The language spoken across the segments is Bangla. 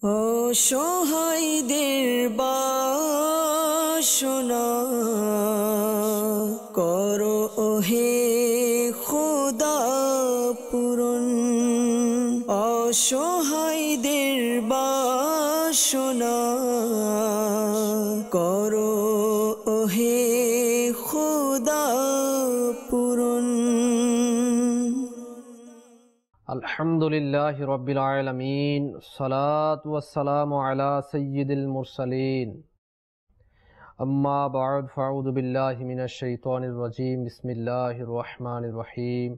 অসহায়দের বাসনা করো ওহে খোদা পূরণ। অসহায়দের বাসনা করো ওহে খোদা পূরণ। আলহামদুলিল্লাহি রাব্বিল আলামিন, সালাতু ওয়াসসালামু আলা সাইয়্যিদিল মুরসালিন, আম্মা বা'দ, ফাউযু বিল্লাহি মিনাশ শাইতানির রাজীম, বিসমিল্লাহির রহমানির রহিম।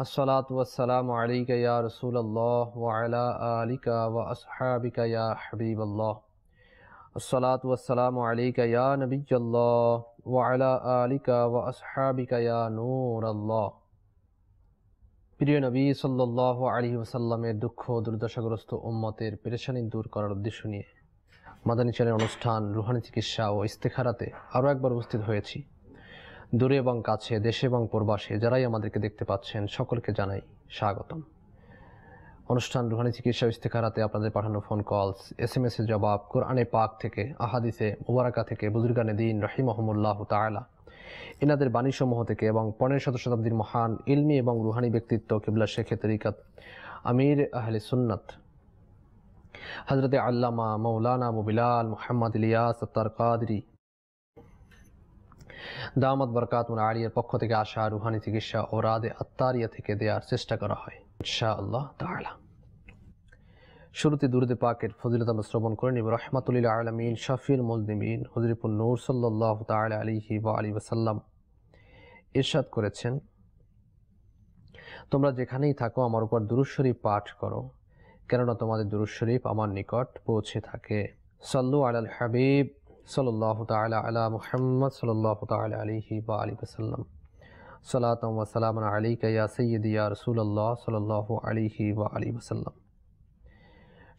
আসসালাতু ওয়াসসালামু আলাইকা ইয়া রাসূলুল্লাহ ওয়া আলা আলিকা ওয়া আসহাবিকা ইয়া হাবিবাল্লাহ। আসসালাতু ওয়াসসালামু আলাইকা ইয়া নবিয়্যাল্লাহ ওয়া আলা আলিকা ওয়া আসহাবিকা ইয়া নূরাল্লাহ। প্রিয় নবী সাল্লাল্লাহু আলাইহি ওয়াসাল্লামের দুঃখ দুর্দশাগ্রস্ত উম্মতের পেরেশানি দূর করার উদ্দেশ্য নিয়ে মাদানী চ্যানেল অনুষ্ঠান রুহানি চিকিৎসা ও ইস্তেখারাতে আরও একবার উপস্থিত হয়েছি। দূরে এবং কাছে, দেশে এবং প্রবাসে যারাই আমাদেরকে দেখতে পাচ্ছেন সকলকে জানাই স্বাগতম। অনুষ্ঠান রুহানি চিকিৎসা ও ইস্তেখারাতে আপনাদের পাঠানো ফোন কলস, SMS এর জবাব, কোরআনে পাক থেকে, আহাদিসে মুবারাকা থেকে, বুজুর্গানে দ্বীন রাহিমাহুমুল্লাহু তাআলা এনাদের বাণীসমূহ থেকে এবং 15 শতাব্দীর মহান ইলমি এবং রুহানি ব্যক্তিত্ব কিবলা শেখে তরিকাত আমির আহলে সুন্নাত হযরতে আল্লামা মাওলানা আবু বিলাল মুহাম্মদ ইলিয়াস আত্তার কাদরি দামাত বরকাতুল আলিয়ার পক্ষ থেকে আসা রুহানি চিকিৎসা ও রাদে আত্তারিয়া থেকে দেওয়ার চেষ্টা করা হয় ইনশাআল্লাহ তাআলা। শুরুতে দুরুদে পাকের ফজিলত আমরা শ্রবণ করে নিব। রাহমাতুল লিল আলামিন শাফিউল মুজনিবিন হুজুরপুর নূর সাল্লাল্লাহু তাআলা আলাইহি ওয়া আলিহি ওয়াসাল্লাম ইরশাদ করেছেন, তোমরা যেখানেই থাকো আমার উপর দুরূদ শরীফ পাঠ করো, কেননা তোমাদের দুরূদ শরীফ আমার নিকট পৌঁছে থাকে। সাল্লু আলাল হাবিব সাল্লাল্লাহু তাআলা আলা মুহাম্মদ সাল্লাল্লাহু তাআলা আলাইহি ওয়া আলিহি ওয়াসাল্লাম। সালাতাম ওয়া সালামান আলাইকা ইয়া সাইয়্যিদি ইয়া রাসূলুল্লাহ সাল্লাল্লাহু আলাইহি ওয়া আলিহি ওয়াসাল্লাম।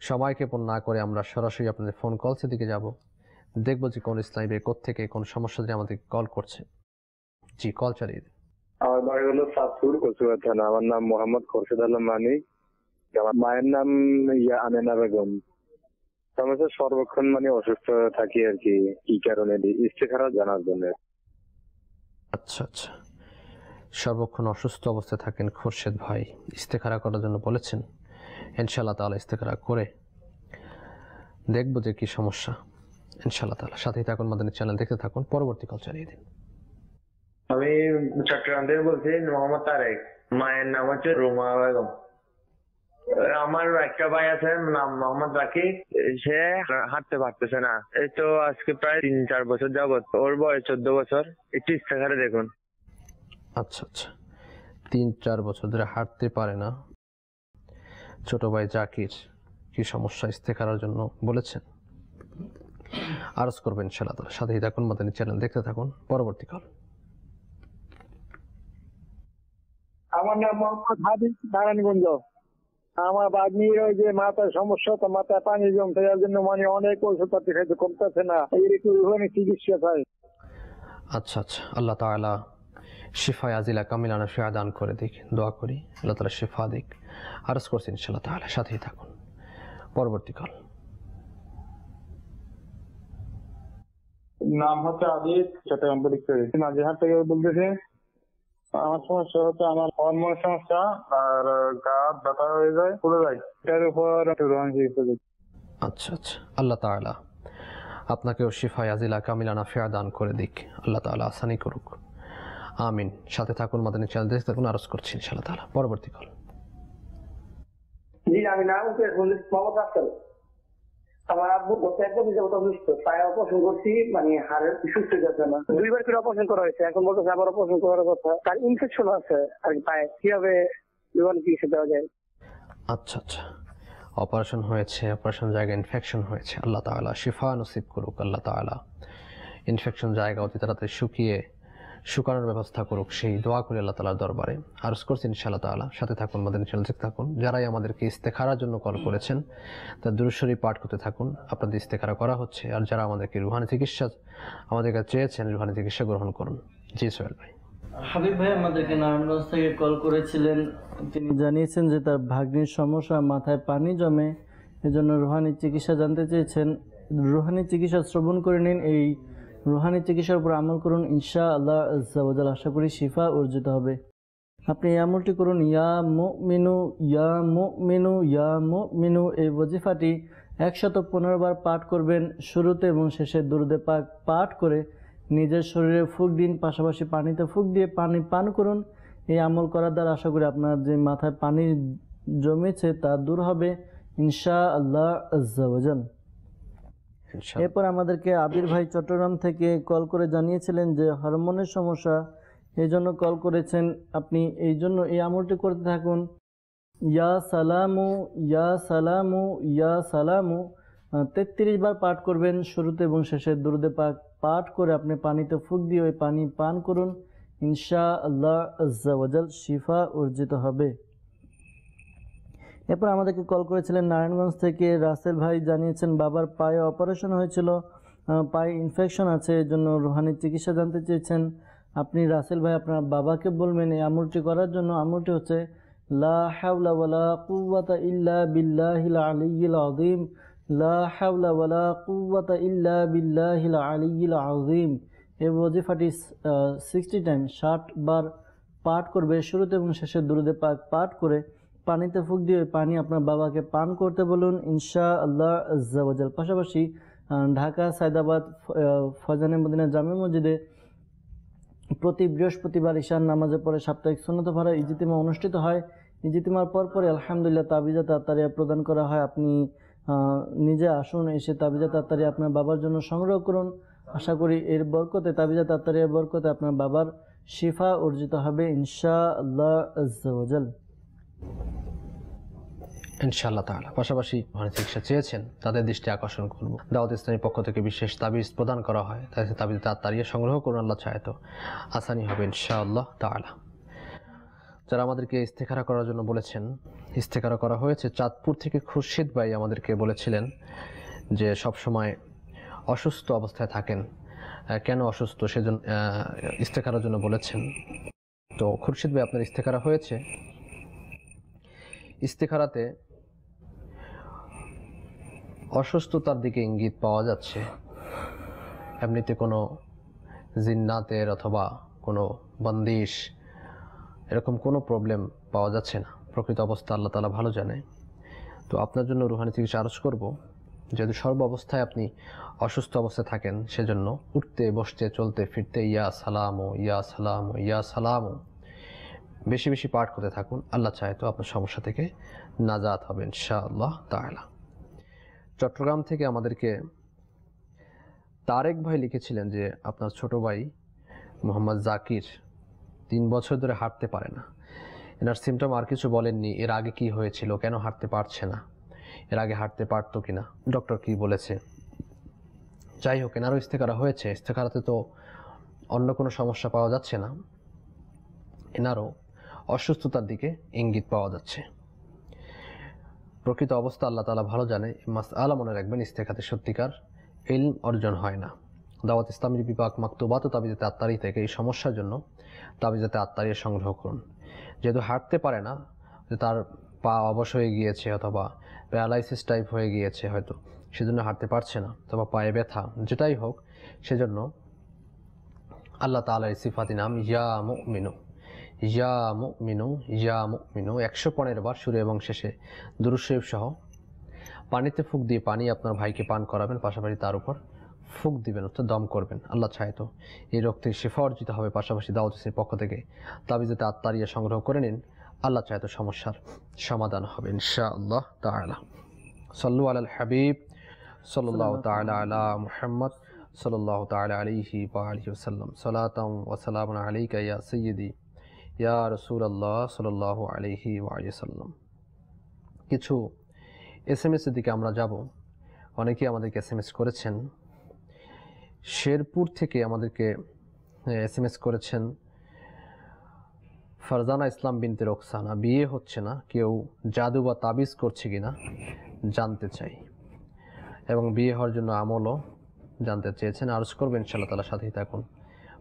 সময়ক্ষেপণ না করে আমরা সরাসরি আপনাদের ফোন কলসের দিকে যাব, দেখব যে কোন ইসলামী কোত্থেকে কোন সমস্যা দিয়ে আমাদেরকে কল করছে। জি, কল চালিয়ে দিন। আমার বাড়ি হলো সাতপুর কচুয়া থানা। আমার নাম মোহাম্মদ খোরশেদ আলম মানিক। আমার মায়ের নাম আমেনা বেগম। সমস্যা সর্বক্ষণ অসুস্থ থাকি আর কি। কি কারণে ইস্তেখারা জানার জন্য। আচ্ছা আচ্ছা, সর্বক্ষণ অসুস্থ অবস্থায় থাকেন খোরশেদ ভাই, ইস্তেখারা করার জন্য বলেছেন। ইনশাআল্লাহ তাআলা ইস্তেখারা করে দেখব যে কি সমস্যা। ইনশাআল্লাহ তাআলা সাথেই থাকুন, মাদানী চ্যানেল দেখতে থাকুন। পরবর্তী কল চালিয়ে দিন। আমি চট্টগ্রাম থেকে বলছি, মোহাম্মদ তারেক। মায়ের নাম হচ্ছে রুমা বেগম। আমার একটা ভাই আছে, নাম মোহাম্মদ রাকি। সে হাঁটতে পারতেছে না, এই তো আজকে প্রায় 3-4 বছর যাবত। ওর বয়স 14 বছর। একটু ইস্তেখারা দেখুন। আচ্ছা আচ্ছা, 3-4 বছর ধরে হাঁটতে পারে না ছোট ভাই জাকির, কি সমস্যা ইস্তেখারার জন্য বলেছেন, আরজ করবেন ইনশাআল্লাহ তাআলা। সাথেই থাকুন, মাদানী চ্যানেল দেখতে থাকুন। পরবর্তী কল। আমার নাম মোহাম্মদ হাবিব, নারায়ণগঞ্জ। আমার বাগ্নির ওই যে মাথার সমস্যা, তো মাথায় পানি জমতে যাওয়ার জন্য অনেক ওষুধ পাতি খাইতে কমতেছে না, এই একটু চিকিৎসা চাই। আচ্ছা আচ্ছা, আল্লাহ তাআলা শিফায়ে আজিলা কামিলানা শিফা দান করে দিক, দোয়া করি আল্লাহ তাআলা শিফা দিক। আরজ করছি ইনশাআল্লাহ তাআলা, সাথেই থাকুন। পরবর্তী কল। নাম হচ্ছে আদিত, চট্টগ্রাম মাঝেহাট থেকে বলতেছি। আমার সমস্যা হচ্ছে আমার হরমোন সমস্যা, আর গা ব্যথা হয়ে যায়, পুরো যায়। এটার উপর আচ্ছা আচ্ছা, আল্লাহ তাআলা আপনাকেও শিফায়ে আজিলা কামিলানা ফিয়া দান করে দিক, আল্লাহ তাআলা আসানি করুক, আমিন। সাথে থাকুন, মাদানী চ্যানেল দেখতে থাকুন। আরজ করছি ইনশাআল্লাহ তাআলা। পরবর্তী কল। জি, আমি নাম মোহাম্মদ আফসার। আমার আব্বু একদম অসুস্থ, পায়ে অপারেশন করছি, হাড়ের সুস্থ যাচ্ছে না। 2 বার করে অপারেশন করা হয়েছে, এখন বলতেছে আবার অপারেশন করার কথা। তার ইনফেকশন আছে আর কি পায়ে, কিভাবে চিকিৎসা দেওয়া যায়? আচ্ছা আচ্ছা, অপারেশন হয়েছে, অপারেশন জায়গায় ইনফেকশন হয়েছে, আল্লাহ তাআলা শিফা নসিব করুক। আল্লাহ তাআলা ইনফেকশন জায়গা অতি তাড়াতাড়ি শুকানোর ব্যবস্থা করুক, সেই দোয়া করি আল্লাহ তাআলার দরবারে। আরজ করছি ইনশাআল্লাহ তাআলা। সাথে থাকুন, মাদানী চ্যানেল দেখতে থাকুন। যারাই আমাদেরকে ইস্তেখারার জন্য কল করেছেন তার দুরূদ শরীফ পাঠ করতে থাকুন, আপনাদের ইস্তেখারা করা হচ্ছে। আর যারা আমাদেরকে রুহানি চিকিৎসা আমাদের কাছে চেয়েছেন, রুহানি চিকিৎসা গ্রহণ করুন। জি সোহেল ভাই। হাবিব ভাই আমাদেরকে নারায়ণগঞ্জ থেকে কল করেছিলেন। তিনি জানিয়েছেন যে তার ভাগ্নির সমস্যা, মাথায় পানি জমে এজন্য রুহানি চিকিৎসা জানতে চেয়েছেন। রুহানি চিকিৎসা শ্রবণ করে নিন, এই রুহানি চিকিৎসার উপর আমল করুন, ইনশাআল্লাহ আজ্জা ওয়া জাল আশা করি শিফা অর্জিত হবে। আপনি এই আমলটি করুন, ইয়া মুমিনু ইয়া মুমিনু ইয়া মুমিনু, এই ওয়াজিফাটি 115 বার পাঠ করবেন। শুরুতে এবং শেষে দুরুদে পাক পাঠ করে নিজের শরীরে ফুঁক দিন, পাশাপাশি পানিতে ফুঁক দিয়ে পানি পান করুন। এই আমল করার দ্বারা আশা করি আপনার যে মাথায় পানি জমেছে তা দূর হবে ইনশাআল্লাহ আজ্জা ওয়া জাল। এরপর আমাদেরকে আবির ভাই চট্টগ্রাম থেকে কল করে জানিয়েছিলেন যে হরমোনের সমস্যা, এই জন্য কল করেছেন। আপনি এই জন্য এই আমলটি করতে থাকুন, ইয়া সালামু ইয়া সালামু ইয়া সালামু 33 বার পাঠ করবেন। শুরুতে এবং শেষে দুরুদে পাক পাঠ করে আপনি পানিতে ফুঁক দিয়ে ওই পানি পান করুন, ইনশাআল্লাহ আজ্জা ওয়া জাল শিফা অর্জিত হবে। এরপর আমাদেরকে কল করেছিলেন নারায়ণগঞ্জ থেকে রাসেল ভাই, জানিয়েছেন বাবার পায়ে অপারেশন হয়েছিল, পায়ে ইনফেকশন আছে, এই জন্য রুহানি চিকিৎসা জানতে চেয়েছেন। আপনি রাসেল ভাই আপনার বাবাকে বলবেন এই আমলটি করার জন্য। আমলটি হচ্ছে লা হাওলা ওয়ালা কুওয়াতা ইল্লা বিল্লাহিল আলিয়্যিল আযীম, লা হাওলা ওয়ালা কুওয়াতা ইল্লা বিল্লাহিল আলিয়্যিল আযীম। এই ওয়াজিফাটি 60 টাইম 60 বার পাঠ করবে। শুরুতে এবং শেষে দুরুদে পাক পাঠ করে পানিতে ফুঁক দিয়ে ওই পানি আপনার বাবাকে পান করতে বলুন, ইনশাআল্লাহ আজ্জা ওয়া জাল। পাশাপাশি ঢাকা সায়দাবাদ ফয়জানে মদিনা জামে মসজিদে প্রতি বৃহস্পতিবার ঈশান নামাজের পরে সাপ্তাহিক সুন্নত ভাড়া ইজতিমা অনুষ্ঠিত হয়। ইজতিমার পরে আলহামদুলিল্লাহ তাবিজা তাত্তারিয়া প্রদান করা হয়। আপনি নিজে আসুন, এসে তাবিজা তাত্তারিয়া আপনার বাবার জন্য সংগ্রহ করুন। আশা করি এর বরকতে, তাবিজা তাত্তারিয়ার বরকতে আপনার বাবার শিফা অর্জিত হবে ইনশাআল্লাহ আজ্জা ওয়া জাল। ইনশাআল্লাহ তাআলা। পাশাপাশি রুহানি চিকিৎসা চেয়েছেন তাদের দৃষ্টি আকর্ষণ করব। দাওয়াত ইসলামীর পক্ষ থেকে বিশেষ তাবিজ প্রদান করা হয়, তাই তাবিজ তাড়াতাড়ি সংগ্রহ করুন, আল্লাহ চায় তো আসানি হবে ইনশাআল্লাহ তাআলা। যারা আমাদেরকে ইস্তেখারা করার জন্য বলেছেন, ইস্তেখারা করা হয়েছে চাঁদপুর থেকে খুরশিদ ভাই আমাদেরকে বলেছিলেন যে সব সময় অসুস্থ অবস্থায় থাকেন, কেন অসুস্থ সেজন্য ইস্তেখারার জন্য বলেছেন। তো খুরশিদ ভাই আপনার ইস্তেখারা হয়েছে। ইস্তেখারাতে অসুস্থতার দিকে ইঙ্গিত পাওয়া যাচ্ছে, এমনিতে কোনো জিন্নাতের অথবা কোনো বন্দিশ এরকম কোনো প্রবলেম পাওয়া যাচ্ছে না। প্রকৃত অবস্থা আল্লাহ তাআলা ভালো জানে। তো আপনার জন্য রুহানি চিকিৎসা আরজ করব, যেহেতু সর্ব অবস্থায় আপনি অসুস্থ অবস্থায় থাকেন, সেজন্য উঠতে বসতে চলতে ফিরতে ইয়া সালামু ইয়া সালামু ইয়া সালামু বেশি বেশি পাঠ করতে থাকুন। আল্লাহ চায় তো আপনার সমস্যা থেকে নাজাত হবে ইনশাআল্লাহ তাআলা। চট্টগ্রাম থেকে আমাদেরকে তারেক ভাই লিখেছিলেন যে আপনার ছোট ভাই মোহাম্মদ জাকির 3 বছর ধরে হাঁটতে পারে না। এনার সিমটম আর কিছু বলেননি, এর আগে কি হয়েছিল, কেন হাঁটতে পারছে না, এর আগে হাঁটতে পারতো কিনা, ডক্টর কি বলেছে। যাই হোক, এনারও ইস্তেখারা হয়েছে। ইস্তেখারাতে তো অন্য কোনো সমস্যা পাওয়া যাচ্ছে না, এনারও অসুস্থতার দিকে ইঙ্গিত পাওয়া যাচ্ছে। প্রকৃত অবস্থা আল্লাহ তাআলা ভালো জানে। মাসআলা মনে রাখবেন, ইস্তেখাতে সত্যিকার ইলম অর্জন হয় না। দাওয়াত ইসলামীর বিভাগ মাকতুবাত ও তাবিজাতে আত্তারি থেকে এই সমস্যার জন্য তাবিজাতে আত্তারি সংগ্রহ করুন। যেহেতু হাঁটতে পারে না, যে তার পা অবশ হয়ে গিয়েছে অথবা প্যারালাইসিস টাইপ হয়ে গিয়েছে হয়তো, সেজন্য হাঁটতে পারছে না, অথবা পায়ে ব্যথা, যেটাই হোক, সেজন্য আল্লাহ তাআলার সিফাতি নাম ইয়া মুমিনু ইয়া মুমিনু ইয়া মুমিনু 115 বার শুরু এবং শেষে দুরূদ শরীফ সহ পানিতে ফুঁক দিয়ে পানি আপনার ভাইকে পান করাবেন, পাশাপাশি তার উপর ফুঁক দিবেন, অর্থাৎ দম করবেন। আল্লাহ চায় তো এই রোগ থেকে শিফা অর্জিত হবে। পাশাপাশি দাওয়াত ইসলামীর পক্ষ থেকে তাবিজাতে আত্তারিয়া সংগ্রহ করে নিন, আল্লাহ চায় তো সমস্যার সমাধান হবে ইনশাআল্লাহ তাআলা। সাল্লু আলাল হাবিব সাল্লাল্লাহু তাআলা আলা মুহাম্মদ সাল্লাল্লাহু তাআলা আলাইহি ওয়া আলিহি ওয়াসাল্লাম। সালাতাম ওয়া সালামুন আলাইকা ইয়া সাইয়্যিদি ইয়া রাসূলুল্লাহ সাল্লাল্লাহু আলাইহি ওয়া আলিহি ওয়াসাল্লাম। কিছু এসএমএস এর দিকে আমরা যাব। অনেকেই আমাদেরকে এসএমএস করেছেন। শেরপুর থেকে আমাদেরকে এসএমএস করেছেন ফারজানা ইসলাম বিনতে রোকসানা, বিয়ে হচ্ছে না, কেউ জাদু বা তাবিজ করছে কিনা জানতে চাই, এবং বিয়ে হওয়ার জন্য আমলও জানতে চেয়েছেন। আরজ করবেন ইনশাআল্লাহ তাআলা, সাথেই থাকুন,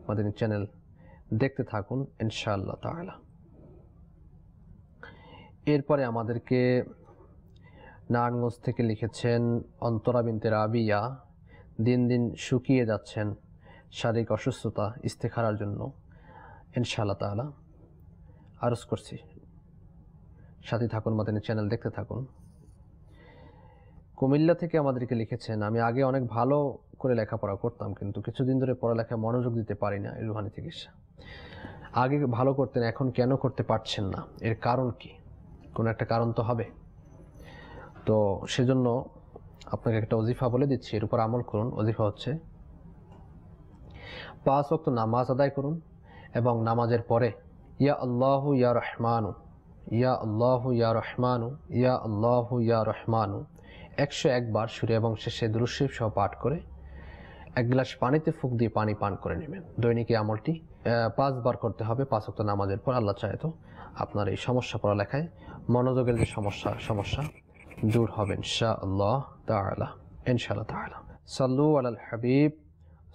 আমাদের চ্যানেল দেখতে থাকুন ইনশাআল্লাহ তাআলা। এরপরে আমাদেরকে নারায়ণগঞ্জ থেকে লিখেছেন অন্তরা বিনতে রাবিয়া, দিন দিন শুকিয়ে যাচ্ছেন, শারীরিক অসুস্থতা, ইস্তেখারার জন্য ইনশাআল্লাহ তাআলা আরজ করছি। সাথে থাকুন, মাদানী চ্যানেল দেখতে থাকুন। কুমিল্লা থেকে আমাদেরকে লিখেছেন, আমি আগে অনেক ভালো করে লেখাপড়া করতাম, কিন্তু কিছুদিন ধরে পড়ালেখায় মনোযোগ দিতে পারি না। এই রুহানি চিকিৎসা আগে ভালো করতেন, এখন কেন করতে পারছেন না? এর কারণ কি? কোনো একটা কারণ তো হবে। তো সেজন্য আপনাকে একটা ওজিফা বলে দিচ্ছি, এর উপর আমল করুন। ওজিফা হচ্ছে 5 ওয়াক্ত নামাজ আদায় করুন এবং নামাজের পরে ইয়া আল্লাহু ইয়া রহমানু, ইয়া আল্লাহু ইয়া রহমানু, ইয়া আল্লাহু ইয়া রহমানু 101 বার সুরে এবং শেষে দুরূদ শরীফ সহ পাঠ করে 1 গ্লাস পানিতে ফুঁক দিয়ে পানি পান করে নেবেন। দৈনিক এই আমলটি 5 বার করতে হবে 5 ওয়াক্ত নামাজের পর। আল্লাহ চায় তো আপনার এই সমস্যা পড়ালেখায় মনোযোগের যে সমস্যা দূর হবে ইনশাআল্লাহ তাআলা, ইনশাআল্লাহ তাআলা। সাল্লু আলাল হাবিব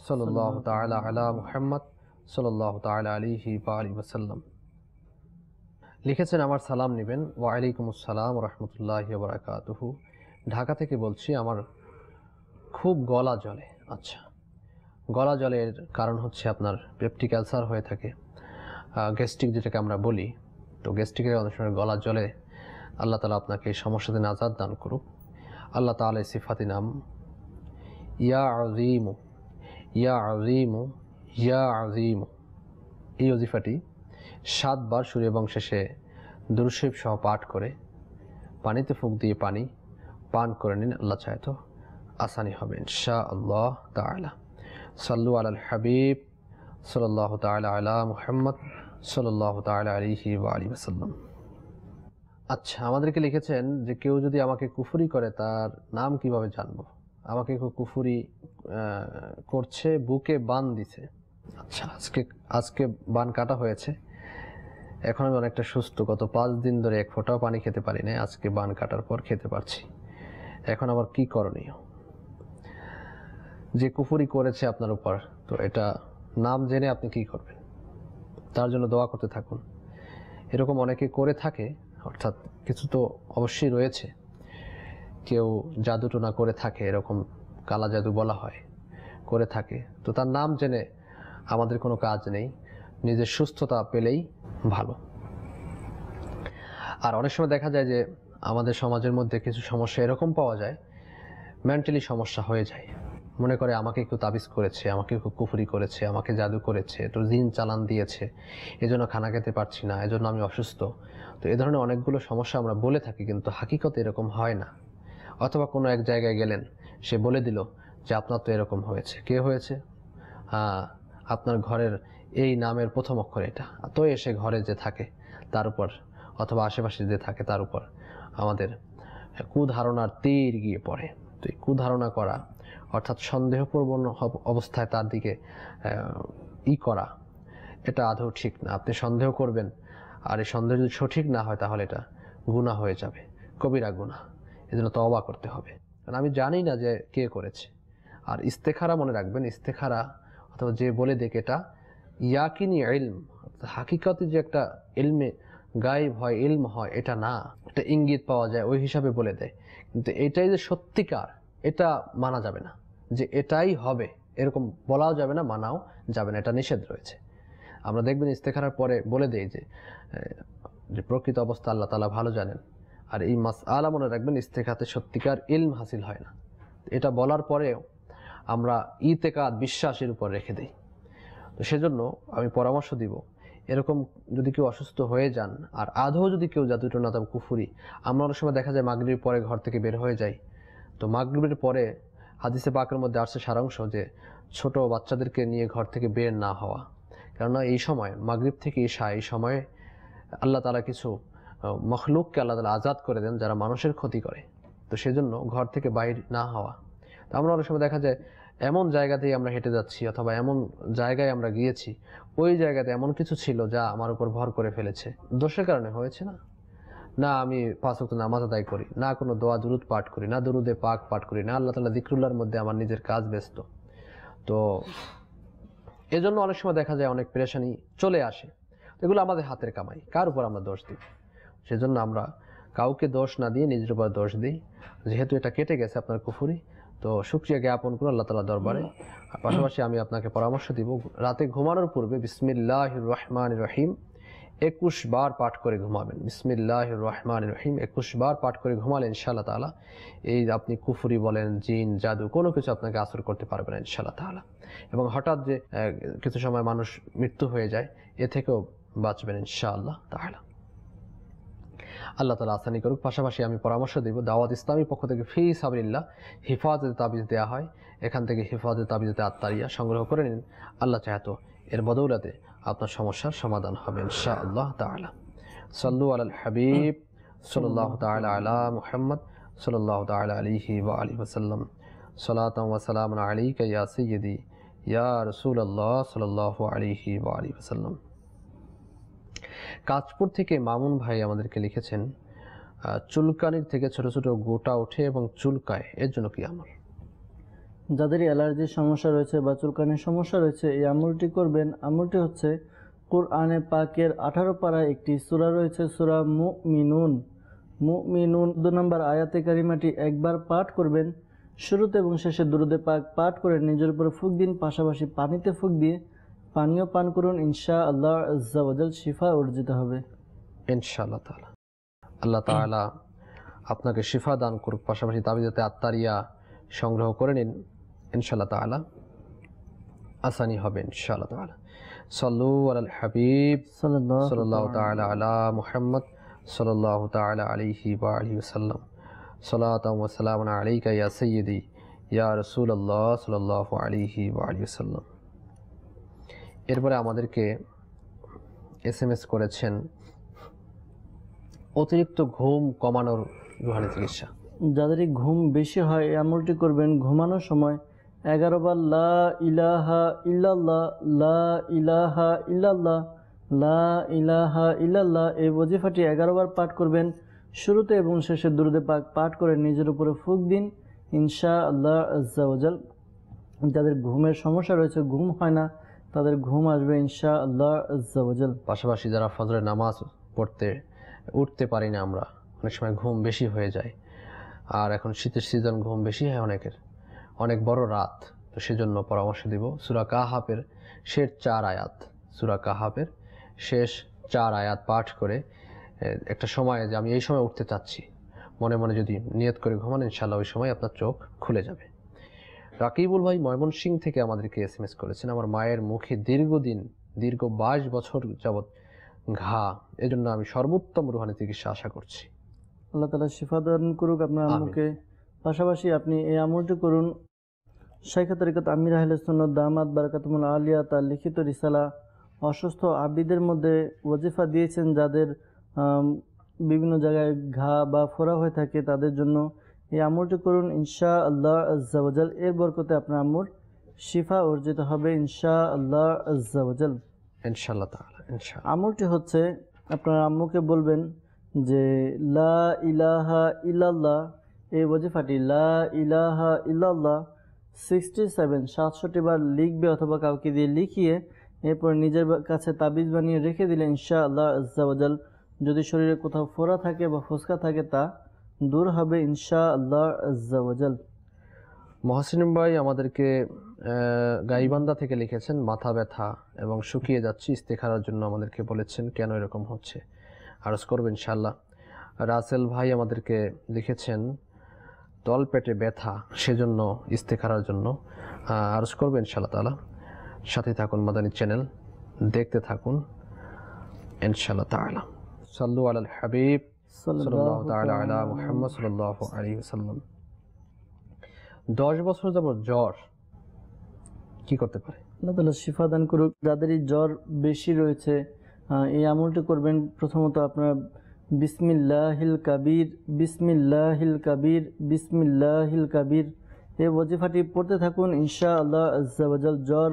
সাল্লাল্লাহু তাআলা আলা মুহাম্মদ সাল্লাল্লাহু তাআলা আলাইহি ওয়া আলিহি ওয়াসাল্লাম। লিখেছেন, আমার সালাম নেবেন। ওয়া আলাইকুমুস সালাম ওয়া রাহমাতুল্লাহি ওয়া বারাকাতুহু। ঢাকা থেকে বলছি, আমার খুব গলা জ্বলে। আচ্ছা, গলা জলের কারণ হচ্ছে আপনার পেপটিক আলসার হয়ে থাকে, গ্যাস্ট্রিক যেটাকে আমরা বলি। তো গ্যাস্ট্রিকের অনেক সময় গলা জ্বলে। আল্লাহ তাআলা আপনাকে এই সমস্যা থেকে নাজাত দান করুক। আল্লাহ তাআলা এই সিফাতি নাম ইয়া আযীমু, ইয়া আযীমু, ইয়া আযীমু, এই ওজিফাটি 7 বার সুরে এবং শেষে দুরূদ শরীফ সহ পাঠ করে পানিতে ফুঁক দিয়ে পানি পান করে নিন। আল্লাহ চায় তো আসানি হবে ইনশাআল্লাহ তাআলা। সাল্লু আলাল হাবিব সাল্লাল্লাহু তাআলা আলা মুহাম্মদ সাল্লাল্লাহু তাআলা আলাইহি ওয়া আলিহি ওয়াসাল্লাম। আচ্ছা, আমাদেরকে লিখেছেন যে কেউ যদি আমাকে কুফরি করে তার নাম কিভাবে জানবো? আমাকে কেউ কুফরি করছে, বুকে বান দিছে। আচ্ছা, আজকে বান কাটা হয়েছে, এখন আমি অনেকটা সুস্থ। গত 5 দিন ধরে 1 ফোঁটাও পানি খেতে পারি না, আজকে বান কাটার পর খেতে পারছি। এখন আবার কি করণীয়? যে কুফরি করেছে আপনার উপর, তো এটা নাম জেনে আপনি কি করবেন? তার জন্য দোয়া করতে থাকুন। এরকম অনেকে করে থাকে, অর্থাৎ কিছু তো অবশ্যই রয়েছে। কেউ জাদু টোনা করে থাকে, এরকম কালা জাদু বলা হয়, করে থাকে। তো তার নাম জেনে আমাদের কোনো কাজ নেই, নিজের সুস্থতা পেলেই ভালো। আর অনেক সময় দেখা যায় যে আমাদের সমাজের মধ্যে কিছু সমস্যা এরকম পাওয়া যায়, মেন্টালি সমস্যা হয়ে যায়। মনে করে আমাকে কেউ তাবিজ করেছে, আমাকে কেউ কুফরি করেছে, আমাকে জাদু করেছে, তো জিন চালান দিয়েছে, এজন্য খানা খেতে পারছি না, এজন্য আমি অসুস্থ। তো এ ধরনের অনেকগুলো সমস্যা আমরা বলে থাকি, কিন্তু হাকিকতে এরকম হয় না। অথবা কোনো এক জায়গায় গেলেন, সে বলে দিল যে আপনার তো এরকম হয়েছে। কে হয়েছে? আপনার ঘরের এই নামের প্রথম অক্ষর এটা। তো এসে ঘরে যে থাকে তার উপর, অথবা আশেপাশে যে থাকে তার উপর আমাদের কুধারণার তীর গিয়ে পড়ে। তো এই কুধারণা করা, অর্থাৎ সন্দেহপ্রবণ অবস্থায় তার দিকে করা, এটা আদৌ ঠিক না। আপনি সন্দেহ করবেন, আর এই সন্দেহ যদি সঠিক না হয় তাহলে এটা গুনাহ হয়ে যাবে, কবিরা গুনাহ। এজন্য তওবা করতে হবে। কারণ আমি জানি না যে কে করেছে। আর ইস্তেখারা মনে রাখবেন, ইস্তেখারা অথবা যে বলে দেখে, এটা ইয়াকিনি ইলম, হাকিকতে যে একটা ইলমে গায়েব হয়, ইলম হয়, এটা না। এটা ইঙ্গিত পাওয়া যায়, ওই হিসাবে বলে দেয়। কিন্তু এটাই যে সত্যিকার, এটা মানা যাবে না। যে এটাই হবে এরকম বলাও যাবে না, মানাও যাবে না, এটা নিষেধ রয়েছে। আমরা দেখবেন ইস্তেখারার পরে বলে দেই যে প্রকৃত অবস্থা আল্লাহ তাআলা ভালো জানেন। আর এই মাসআলা মনে রাখবেন, ইস্তেখাতে সত্যিকার ইলম হাসিল হয় না। এটা বলার পরেও আমরা ইতেকাদ, বিশ্বাসের উপর রেখে দিই। তো সেজন্য আমি পরামর্শ দিব, এরকম যদি কেউ অসুস্থ হয়ে যান, আর আদৌ যদি কেউ জাদু টোনা বা কুফরি, আমরা অনেক সময় দেখা যায় মাগরিবের পরে ঘর থেকে বের হয়ে যাই। তো মাগরিবের পরে হাদিসে পাকের মধ্যে আসছে সারাংশ যে ছোট বাচ্চাদেরকে নিয়ে ঘর থেকে বের না হওয়া। কেননা এই সময় মাগরিব থেকে ঈশা, এই সময়ে আল্লাহ তাআলা কিছু মখলুককে আল্লাহ তাআলা আজাদ করে দেন যারা মানুষের ক্ষতি করে। তো সেজন্য ঘর থেকে বাইর না হওয়া। তো আমরা অনেক সময় দেখা যায় এমন জায়গাতেই আমরা হেঁটে যাচ্ছি, অথবা এমন জায়গায় আমরা গিয়েছি, ওই জায়গাতে এমন কিছু ছিল যা আমার উপর ভর করে ফেলেছে। দোষের কারণে হয়েছে না। না আমি 5 ওয়াক্ত নামাজ আদায় করি, না কোনো দোয়া দুরুদ পাঠ করি, না দুরুদে পাক পাঠ করি, না আল্লাহ তাআলা যিকরুল্লাহর মধ্যে আমার নিজের কাজ ব্যস্ত। তো এজন্য অনেক সময় দেখা যায় অনেক পেরেশানি চলে আসে। এগুলো আমাদের হাতের কামাই, কার উপর আমরা দোষ দিই? সেজন্য আমরা কাউকে দোষ না দিয়ে নিজের উপর দোষ দিই। যেহেতু এটা কেটে গেছে আপনার কুফরি, তো শুকরিয়া জ্ঞাপন করুন আল্লাহ তাআলা দরবারে। পাশাপাশি আমি আপনাকে পরামর্শ দিব, রাতে ঘুমানোর পূর্বে বিসমিল্লাহির রহমানির রহিম 21 বার পাঠ করে ঘুমাবেন। বিসমিল্লাহির রহমানির রহিম 21 বার পাঠ করে ঘুমালে ইনশাআল্লাহ তাআলা এই আপনি কুফরি বলেন, জিন, জাদু কোনো কিছু আপনাকে আসর করতে পারবে না ইনশাআল্লাহ তাআলা। এবং হঠাৎ যে কিছু সময় মানুষ মৃত্যু হয়ে যায়, এ থেকেও বাঁচবেন ইনশাআল্লাহ তাআলা। আল্লাহ তাআলা আসানি করুক। পাশাপাশি আমি পরামর্শ দেব, দাওয়াত ইসলামীর পক্ষ থেকে ফি সাবিলিল্লাহ হিফাজতে তাবিজ দেওয়া হয়। এখান থেকে হিফাজতে তাবিজতে আত্মারিয়া সংগ্রহ করে নিন। আল্লাহ চাহেতো এর বদৌলতে আপনার সমস্যার সমাধান হবে ইনশাআল্লাহ তাআলা। সাল্লু আলাল হাবিব সাল্লাল্লাহু তাআলা আলা মুহাম্মদ সাল্লাল্লাহু তাআলা আলাইহি ওয়া আলিহি ওয়াসাল্লাম। সালাতান ওয়া সালামান আলাইকা ইয়া সাইয়্যিদি ইয়া রাসূলুল্লাহ সাল্লাল্লাহু আলাইহি ওয়া আলিহি ওয়াসাল্লাম। কাঁচপুর থেকে মামুন ভাই আমাদেরকে লিখেছেন, চুলকানির থেকে ছোট ছোট গোটা ওঠে এবং চুলকায়, এর জন্য কি আমল? যাদের অ্যালার্জির সমস্যা রয়েছে বা চুলকানির সমস্যা রয়েছে, এই আমলটি করবেন। আমলটি হচ্ছে কোরআনে পাকের 18 পারায় একটি সূরা রয়েছে, সূরা মুমিনুন। 2 নম্বর আয়াতে কারিমাটি একবার পাঠ করবেন। শুরুতে এবং শেষে দুরূদে পাক পাঠ করে নিজের উপরে ফুঁক দিন, পাশাপাশি পানিতে ফুঁক দিয়ে পানীয় পান করুন। ইনশাআল্লাহ আজ্জা ওয়া জাল শিফা অর্জিত হবে ইনশাআল্লাহ তাআলা। আল্লাহ তাআলা আপনাকে শিফা দান করুক। পাশাপাশি তাবিজাতে আত্মারিয়া সংগ্রহ করে নিন, ইনশাআল্লাহ তাআলা আসানি হবে ইনশাআল্লাহ তাআলা। সাল্লু আলাল হাবিব সাল্লাল্লাহু তাআলা আলা মুহাম্মদ সাল্লাল্লাহু তাআলা আলাইহি ওয়া আলিহি ওয়াসাল্লাম। সালাতান ওয়া সালামান আলাইকা ইয়া সাইয়্যিদি ইয়া রাসূলুল্লাহ সাল্লাল্লাহু আলাইহি ওয়া আলিহি ওয়াসাল্লাম। এরপরে আমাদেরকে SMS করেছেন, অতিরিক্ত ঘুম কমানোর রুহানি চিকিৎসা। যাদের ঘুম বেশি হয়, এই আমলটি করবেন। ঘুমানোর সময় 11 বার লা ইলাহা ইল্লাল্লাহ, লা ইলাহা ইল্লাল্লাহ, লা ইলাহা ইল্লাল্লাহ এই ওজিফাটি 11 বার পাঠ করবেন। শুরুতে এবং শেষে দুরূদে পাক পাঠ করে নিজের উপরে ফুঁক দিন ইনশাআল্লাহ আজ্জা ওয়া জাল। যাদের ঘুমের সমস্যা রয়েছে, ঘুম হয় না, তাদের ঘুম আসবে ইনশাআল্লাহ আজ্জা ওয়া জাল। পাশাপাশি যারা ফজরের নামাজ পড়তে উঠতে পারি না, আমরা অনেক সময় ঘুম বেশি হয়ে যায়, আর এখন শীতের সিজন ঘুম বেশি হয় অনেকের, অনেক বড় রাত, তো সেজন্য পরামর্শ দিব সূরা কাহাফের শেষ 4 আয়াত, সূরা কাহাফের শেষ 4 আয়াত পাঠ করে একটা সময়ে যে আমি এই সময় উঠতে চাচ্ছি, মনে মনে যদি নিয়ত করে ঘুমান ইনশাআল্লাহ ওই সময় আপনার চোখ খুলে যাবে। রাকিবুল ভাই ময়মনসিংহ থেকে আমাদেরকে SMS করেছেন, আমার মায়ের মুখে দীর্ঘ 22 বছর যাবৎ ঘা, এজন্য আমি সর্বোত্তম রুহানি চিকিৎসা আশা করছি। আল্লাহ তাআলা শিফা দান করুক আপনার আম্মুকে। পাশাপাশি আপনি এই আমলটি করুন। শাইখা তরিকত আমির আহলে সুন্নাত দামাত বারাকাতুল আলিয়া তার লিখিত রিসালা অসুস্থ আবিদের মধ্যে ওয়াজিফা দিয়েছেন, যাদের বিভিন্ন জায়গায় ঘা বা ফোড়া হয়ে থাকে, তাদের জন্য এই আমলটি করুন ইনশাআল্লাহ আজ্জা ওয়া জাল। এর বরকতে আপনার আম্মুর শিফা অর্জিত হবে ইনশাআল্লাহ আজ্জা ওয়া জাল ইনশাআল্লাহ তাআলা ইনশাআল্লাহ। আমলটি হচ্ছে, আপনার আম্মুকে বলবেন যে লা ইলাহা ইল্লাল্লাহ এই ওয়াজিফাটি লা ইলাহা ইল্লাল্লাহ 67 বার লিখবে, অথবা কাউকে দিয়ে লিখিয়ে এরপর নিজের কাছে তাবিজ বানিয়ে রেখে দিলে ইনশাআল্লাহ আজ্জা ওয়া জাল যদি শরীরে কোথাও ফোড়া থাকে বা ফোসকা থাকে তা দূর হবে ইনশাআল্লাহ আজ্জা ওয়া জাল। মহসিন ভাই আমাদেরকে গাইবান্ধা থেকে লিখেছেন, মাথা ব্যথা এবং শুকিয়ে যাচ্ছে, ইস্তেখারার জন্য আমাদেরকে বলেছেন, কেন এরকম হচ্ছে আরজ করবেন ইনশাআল্লাহ। রাসেল ভাই আমাদেরকে লিখেছেন, তল পেটে ব্যথা, সেজন্য ইস্তেখারার জন্য আরজ করবেন ইনশাআল্লাহ তাআলা। সাথে থাকুন মাদানী চ্যানেল, দেখতে থাকুন ইনশাআল্লাহ তাআলা। সাল্লু আলাল হাবিব সাল্লাল্লাহু তাআলা আলা মুহাম্মদ সাল্লাল্লাহু আলাইহি ওয়াসাল্লাম। 10 বছর যাবত জ্বর, কি করতে পারে? আল্লাহ তাআলা শিফা দান করুক। যাদেরই জ্বর বেশি রয়েছে এই আমলটি করবেন। প্রথমত আপনারা বিসমিল্লাহিল কাবীর, বিসমিল্লাহিল কাবীর, বিসমিল্লাহিল কাবীর এই ওয়াজিফাটি পড়তে থাকুন ইনশাআল্লাহ আজ্জা ওয়া জাল। জ্বর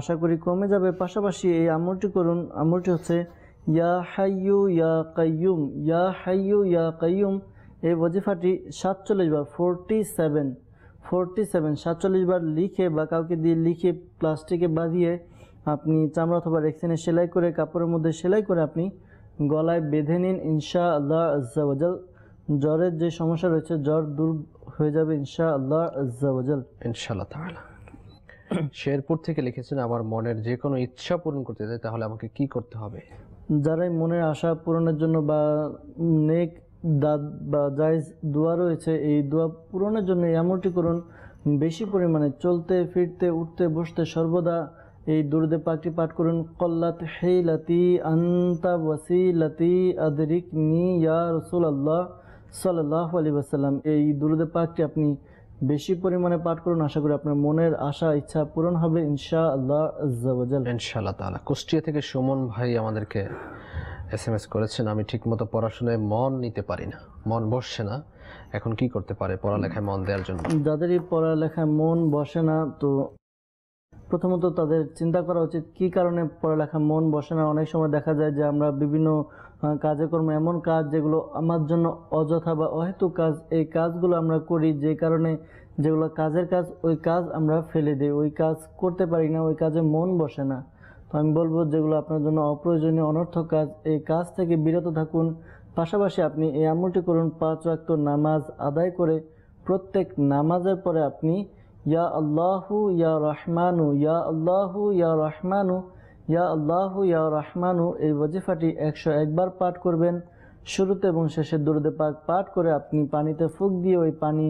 আশা করি কমে যাবে। পাশাপাশি এই আমলটি করুন। আমলটি হচ্ছে ইয়া হাইয়ু ইয়া কাইয়ুম, ইয়া হাইয়ু ইয়া কাইয়ুম এই ওয়াজিফাটি 47 বার 47 বার লিখে বা কাউকে দিয়ে লিখে প্লাস্টিকে বাঁধিয়ে আপনি চামড়া অথবা রেক্সিনে সেলাই করে, কাপড়ের মধ্যে সেলাই করে আপনি গলায় বেঁধে নিন ইনশাআল্লাহ আজ্জা ওয়াজাল। জ্বরের যে সমস্যা রয়েছে জ্বর দূর হয়ে যাবে ইনশাআল্লাহ আজ্জা ওয়াজাল। ইনশাআল্লাহ তাআলা। শেরপুর থেকে লিখেছেন, আমার মনের যে কোনো ইচ্ছা পূরণ করতে চাই, তাহলে আমাকে কি করতে হবে? যারাই মনের আশা পূরণের জন্য বা নেক দাদ বা জায়েজ দোয়া রয়েছে, এই দোয়া পূরণের জন্য এই আমলটি করুন। বেশি পরিমাণে চলতে ফিরতে উঠতে বসতে সর্বদা এই দুরুদে পাকটি পাঠ করুন। কল্লাত হিলাতি আনতা ওয়াসিলাতি আদরিকনি ইয়া রাসূলুল্লাহ সাল্লাল্লাহু আলাইহি ওয়াসাল্লাম। এই দুরুদে পাকটি আপনি বেশি পরিমাণে পাঠ করুন। আশা করি আপনার মনের আশা ইচ্ছা পূরণ হবে ইনশাআল্লাহ আজ্জা ওয়াজাল। ইনশাআল্লাহ তাআলা। কুষ্টিয়া থেকে সুমন ভাই আমাদেরকে SMS করেছেন, আমি ঠিকমতো পড়াশোনায় মন নিতে পারি না, মন বসছে না, এখন কি করতে পারে পড়ালেখায় মন দেওয়ার জন্য? যাদেরই পড়ালেখায় মন বসে না, তো প্রথমত তাদের চিন্তা করা উচিত কি কারণে পড়ালেখা মন বসে না। অনেক সময় দেখা যায় যে আমরা বিভিন্ন কাজে কর্ম, এমন কাজ যেগুলো আমার জন্য অযথা বা অহেতুক কাজ, এই কাজগুলো আমরা করি যে কারণে, যেগুলো কাজের কাজ ওই কাজ আমরা ফেলে দিই, ওই কাজ করতে পারি না, ওই কাজে মন বসে না। তো আমি বলবো যেগুলো আপনার জন্য অপ্রয়োজনীয় অনর্থক কাজ, এই কাজ থেকে বিরত থাকুন। পাশাপাশি আপনি এই আমলটি করুন, 5 ওয়াক্ত নামাজ আদায় করে প্রত্যেক নামাজের পরে আপনি ইয়া আল্লাহু ইয়া রহমানু, ইয়া আল্লাহু ইয়া রহমানু, ইয়া আল্লাহু ইয়া রহমানু এই ওয়াজিফাটি 101 বার পাঠ করবেন। শুরুতে এবং শেষে দুরুদে পাক পাঠ করে আপনি পানিতে ফুঁক দিয়ে ওই পানি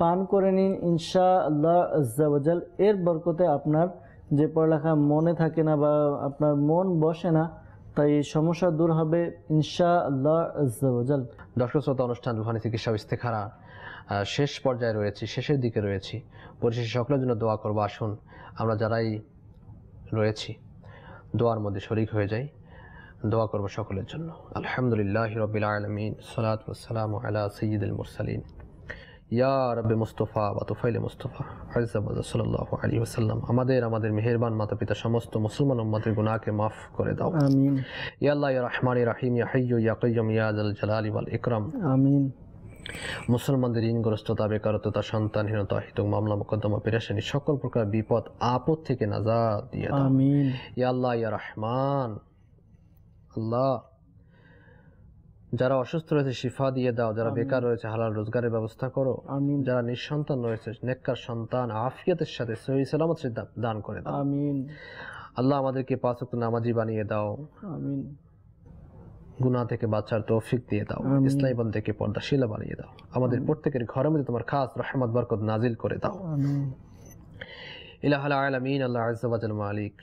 পান করে নিন ইনশাআল্লাহ আজ্জা ওয়াজাল। এর বরকতে আপনার যে পড়ালেখা মনে থাকে না বা আপনার মন বসে না, তাই এই সমস্যা দূর হবে ইনশাআল্লাহ আজ্জা ওয়াজাল। দর্শক শ্রোতা, অনুষ্ঠান রুহানি চিকিৎসা ইস্তেখারা শেষ পর্যায়ে রয়েছি, শেষের দিকে রয়েছি। পরিশেষে সকলের জন্য দোয়া করবো। আসুন আমরা যারাই রয়েছি দোয়ার মধ্যে শরীক হয়ে যাই, দোয়া করব সকলের জন্য। আলহামদুলিল্লাহি রাব্বিল আলামিন, সালাতু ওয়াসসালামু আলা সাইয়্যিদিল মুরসালিন, ইয়া রাব্বি মুস্তাফা ওয়া তুফাইল মুস্তাফা আযza ওয়া সাল্লাল্লাহু আলাইহি ওয়াসাল্লাম। আমাদের মেহেরবান মাতা পিতা সমস্ত মুসলমান উম্মতের গুনাহকে মাফ করে দাও, আমিন। ইয়া আল্লাহ ইয়া রহমানির রহিম, ইয়া হাইয়্যু ইয়া কাইয়্যুম, ইয়া যাল জালালি ওয়াল ইকরাম, আমিন। মুসলমানদের ঋণগ্রস্ততা, বেকারত্বতা, সন্তানহীনতা, হিতক মামলা মোকদ্দমা, পেরেশানি, সকল প্রকার বিপদ আপদ থেকে নাজাত দিয়ে দাও, আমিন। ইয়া আল্লাহ ইয়া রহমান, আল্লাহ যারা অসুস্থ রয়েছে শিফা দিয়ে দাও, যারা বেকার রয়েছে হালাল রোজগারের ব্যবস্থা করো, আমিন। যারা নিঃসন্তান রয়েছে নেককার সন্তান আফিয়াতের সাথে সহি সালামত দান করে দাও, আমিন। আল্লাহ আমাদেরকে 5 ওয়াক্ত নামাজি বানিয়ে দাও, আমিন। গুনাহ থেকে বাঁচার তৌফিক দিয়ে দাও, ইসলামী পন্থা থেকে পর্দাশীলা বানিয়ে দাও, আমাদের প্রত্যেকের ঘরের মধ্যে তোমার খাস রহমত বরকত নাজিল করে দাও, আমিন। ইলাহুল আলামিন, আল্লাহ আযza ওয়া জাল মালিক,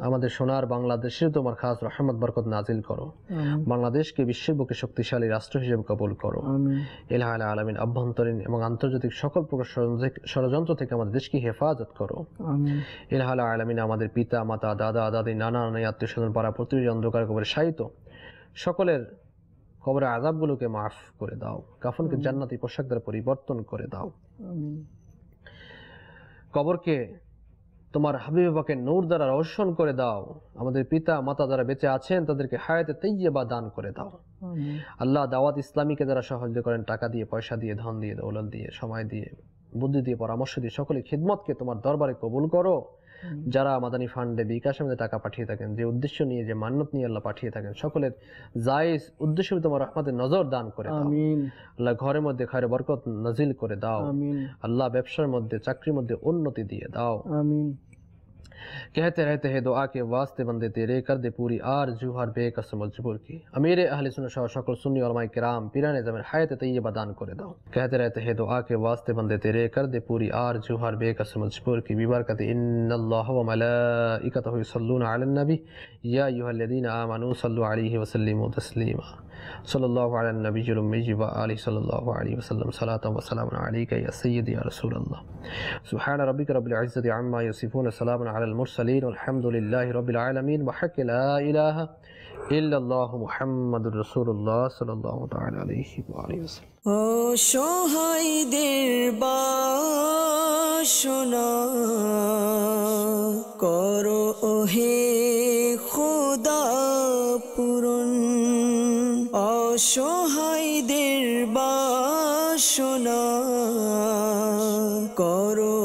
আমাদের সোনার বাংলাদেশের তোমার খাস রহমত বরকত নাজিল করো, বাংলাদেশকে বিশ্বের বুকে শক্তিশালী রাষ্ট্র হিসেবে কবুল করো, আমিন। ইলাহুল আলামিন, আভ্যন্তরীণ এবং আন্তর্জাতিক সকল প্রকার ষড়যন্ত্র থেকে আমাদের দেশকে হেফাজত করো, আমিন। ইলাহুল আলামিন, আমাদের পিতা মাতা দাদা দাদি নানা নানি আত্মীয় স্বজন পাড়া প্রতিবেশী অন্ধকার কবরে শায়িত সকলের কবরের আযাবগুলোকে মাফ করে দাও, কাফনকে জান্নাতি পোশাক দ্বারা পরিবর্তন করে দাও, আমিন। কবরকে তোমার হাবিবে পাকের নূর দ্বারা রোশন করে দাও, আমাদের পিতা মাতা যারা বেঁচে আছেন তাদেরকে হায়াতে তাইয়্যিবা দান করে দাও, আমিন। আল্লাহ দাওয়াত ইসলামীকে যারা সহযোগিতা করেন, টাকা দিয়ে, পয়সা দিয়ে, ধন দিয়ে, দৌলত দিয়ে, সময় দিয়ে, বুদ্ধি দিয়ে, পরামর্শ দিয়ে সকলের খিদমতকে তোমার দরবারে কবুল করো। যারা মাদানী ফান্ডে বিকাশের মধ্যে টাকা পাঠিয়ে থাকেন, যে উদ্দেশ্য নিয়ে, যে মান্যত নিয়ে আল্লাহ পাঠিয়ে থাকেন, সকলের জায়েজ উদ্দেশ্য তোমার রহমতের নজর দান করে দাও, আমিন। আল্লাহ ঘরের মধ্যে খায়র বরকত নাজিল করে দাও, আমিন। আল্লাহ ব্যবসার মধ্যে চাকরির মধ্যে উন্নতি দিয়ে দাও, আমিন। कहते रहते हैं दुआ के वास्ते बंदे तेरे कर दे पूरी आरज़ू हर बेकस मजबूर की, अमीर अहले सुन्नत सह शकल सुन्नी उलमाए किराम पीराने ज़मीन हयात तय्यबा दान करे दाओ। कहते रहते हैं दुआ के वास्ते बंदे तेरे कर दे पूरी आरज़ू हर बेकस मजबूर की, बिबरकत इन्नल्लाह व मलाइकतहु युसल्लूना अलन नबी या अय्युहल्लज़ीना आमनू सल्लु अलैहि व सल्लिमू तस्लीमा, सल्लल्लाहु अला नबिय्यिल उम्मी व आलिहि सल्लल्लाहु अलैहि वसल्लम, सलातन व सलामुन अलैका या सय्यदी या रसूलल्लाह। सुब्हान रब्बिका रब्बिल इज्जति अम्मा यसिफून, सलामुन अलल मुरसलीन, वल्हम्दुलिल्लाहि रब्बिल आलमीन, व हक़्क़ि ला इलाहा इल्लल्लाहु मुहम्मदुर रसूलुल्लाह सल्लल्लाहु ताआला अलैहि व आलिहि वसल्लम। ও সহায়দের বাসনা করো ওহে খোদা পূরণ, অসহায়দের বাসনা করো